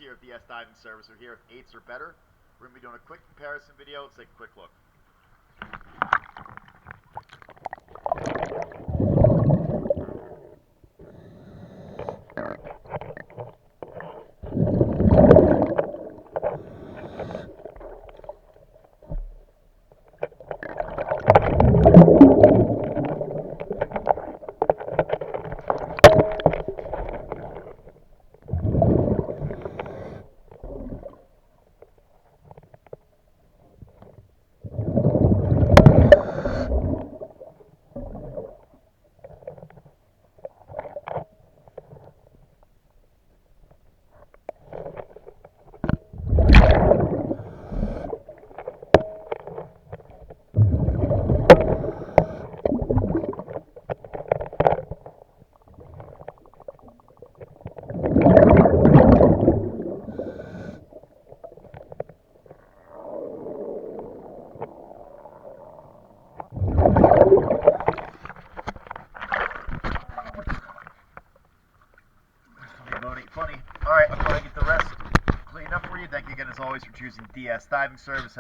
here at DS Diving Service. We're here with 8s or better. We're going to be doing a quick comparison video. Let's take a quick look. Funny. Alright, I'm going to get the rest cleaned up for you. Thank you again, as always, for choosing DS Diving Service.